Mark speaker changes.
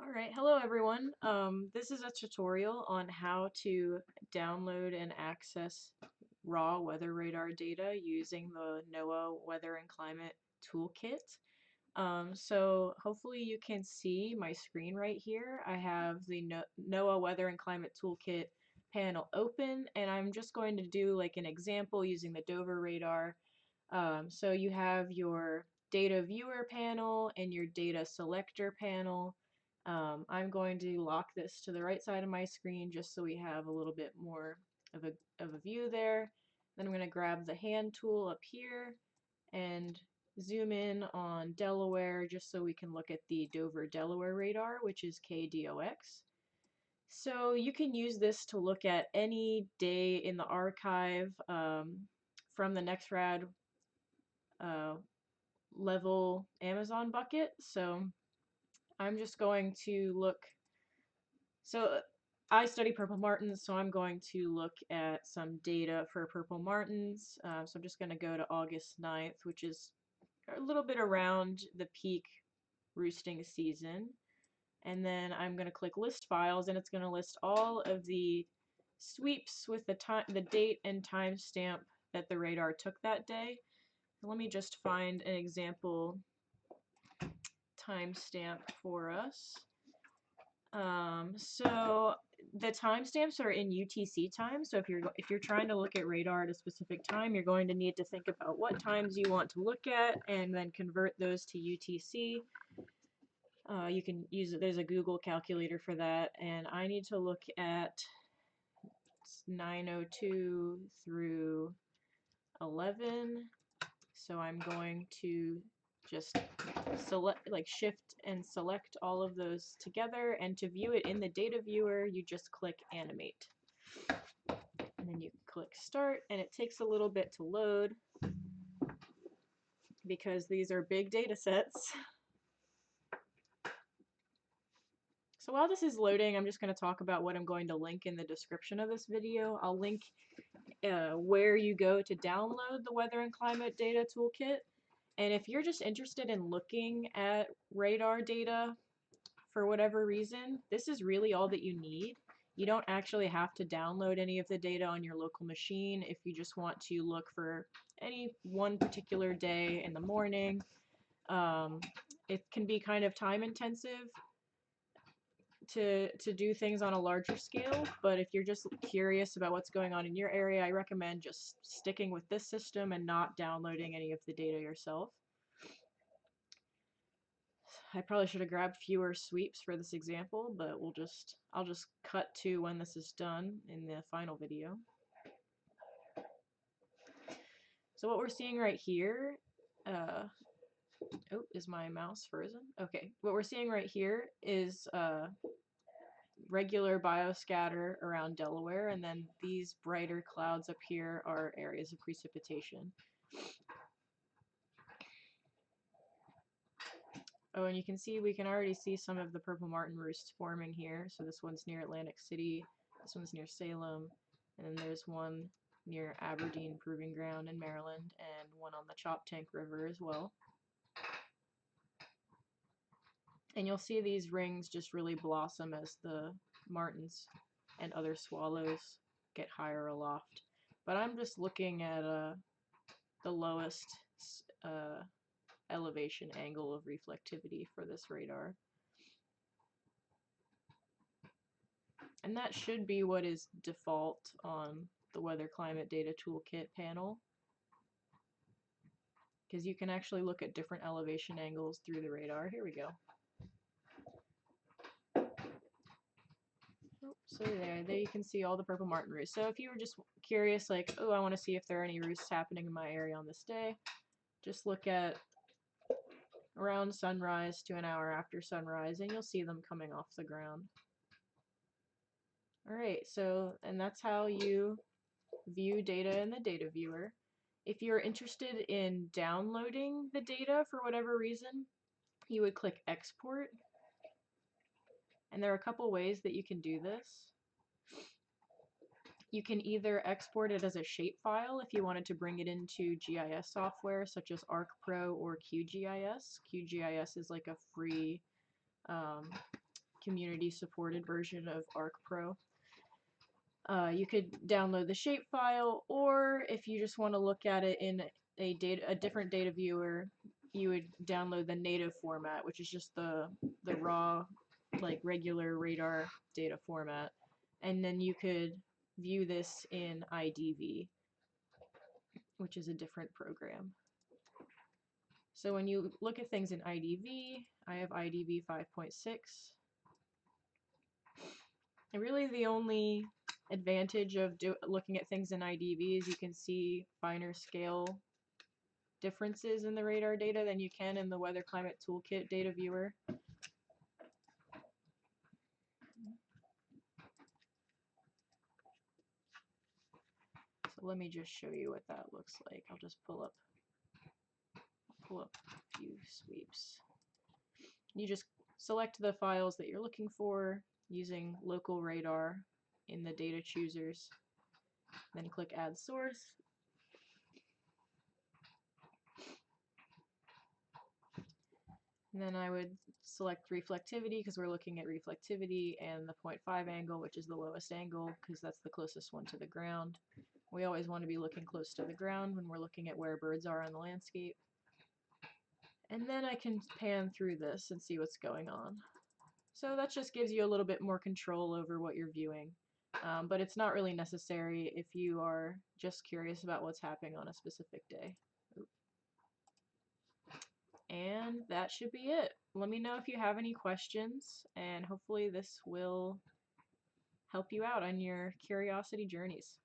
Speaker 1: Alright, hello everyone. This is a tutorial on how to download and access raw weather radar data using the NOAA Weather and Climate Toolkit. So hopefully you can see my screen right here. I have the NOAA Weather and Climate Toolkit panel open, and I'm just going to do like an example using the Dover radar. So you have your data viewer panel and your data selector panel. I'm going to lock this to the right side of my screen just so we have a little bit more of a view there. Then I'm going to grab the hand tool up here and zoom in on Delaware just so we can look at the Dover Delaware radar, which is KDOX. So you can use this to look at any day in the archive from the NEXRAD level Amazon bucket. So I'm just going to look. So I study purple martins, so I'm going to look at some data for purple martins. So I'm just going to go to August 9th, which is a little bit around the peak roosting season. And then I'm going to click list files, and it's going to list all of the sweeps with the date and timestamp that the radar took that day. Let me just find an example timestamp for us. So the timestamps are in UTC time. So if you're trying to look at radar at a specific time, you're going to need to think about what times you want to look at and then convert those to UTC. You can use there's a Google calculator for that, and I need to look at 9:02 through 11. So I'm going to just shift and select all of those together, and to view it in the data viewer you just click animate, and then you click start, and it takes a little bit to load because these are big data sets. So while this is loading, I'm just going to talk about what I'm going to link in the description of this video. I'll link where you go to download the Weather and Climate Data Toolkit. And if you're just interested in looking at radar data for whatever reason, this is really all that you need. You don't actually have to download any of the data on your local machine if you just want to look for any one particular day in the morning. It can be kind of time intensive to do things on a larger scale, but if you're just curious about what's going on in your area, I recommend just sticking with this system and not downloading any of the data yourself. I probably should have grabbed fewer sweeps for this example, but I'll just cut to when this is done in the final video. So what we're seeing right here, is my mouse frozen? Okay, what we're seeing right here is regular bioscatter around Delaware, and then these brighter clouds up here are areas of precipitation. Oh, and you can see, we can already see some of the purple martin roosts forming here. So this one's near Atlantic City, this one's near Salem, and then there's one near Aberdeen Proving Ground in Maryland, and one on the Choptank River as well. And you'll see these rings just really blossom as the martins and other swallows get higher aloft. But I'm just looking at the lowest elevation angle of reflectivity for this radar. And that should be what is default on the Weather Climate Data Toolkit panel, because you can actually look at different elevation angles through the radar. Here we go. So there you can see all the purple martin roosts. So if you were just curious, like, oh, I want to see if there are any roosts happening in my area on this day, just look at around sunrise to an hour after sunrise, and you'll see them coming off the ground. Alright, so, and that's how you view data in the data viewer. If you're interested in downloading the data for whatever reason, you would click export. And there are a couple ways that you can do this. You can either export it as a shapefile if you wanted to bring it into GIS software such as ArcPro or QGIS. QGIS is like a free community supported version of ArcPro. You could download the shapefile, or if you just want to look at it in a different data viewer, you would download the native format, which is just the raw, like regular radar data format, and then you could view this in IDV, which is a different program. So when you look at things in IDV, I have IDV 5.6. And really the only advantage of looking at things in IDV is you can see finer scale differences in the radar data than you can in the Weather Climate Toolkit data viewer. So let me just show you what that looks like. I'll just pull up a few sweeps. You just select the files that you're looking for using local radar in the data choosers. Then click Add Source. And then I would select reflectivity because we're looking at reflectivity, and the 0.5 angle, which is the lowest angle because that's the closest one to the ground. We always want to be looking close to the ground when we're looking at where birds are on the landscape. And then I can pan through this and see what's going on. So that just gives you a little bit more control over what you're viewing. But it's not really necessary if you are just curious about what's happening on a specific day. And that should be it. Let me know if you have any questions, and hopefully this will help you out on your curiosity journeys.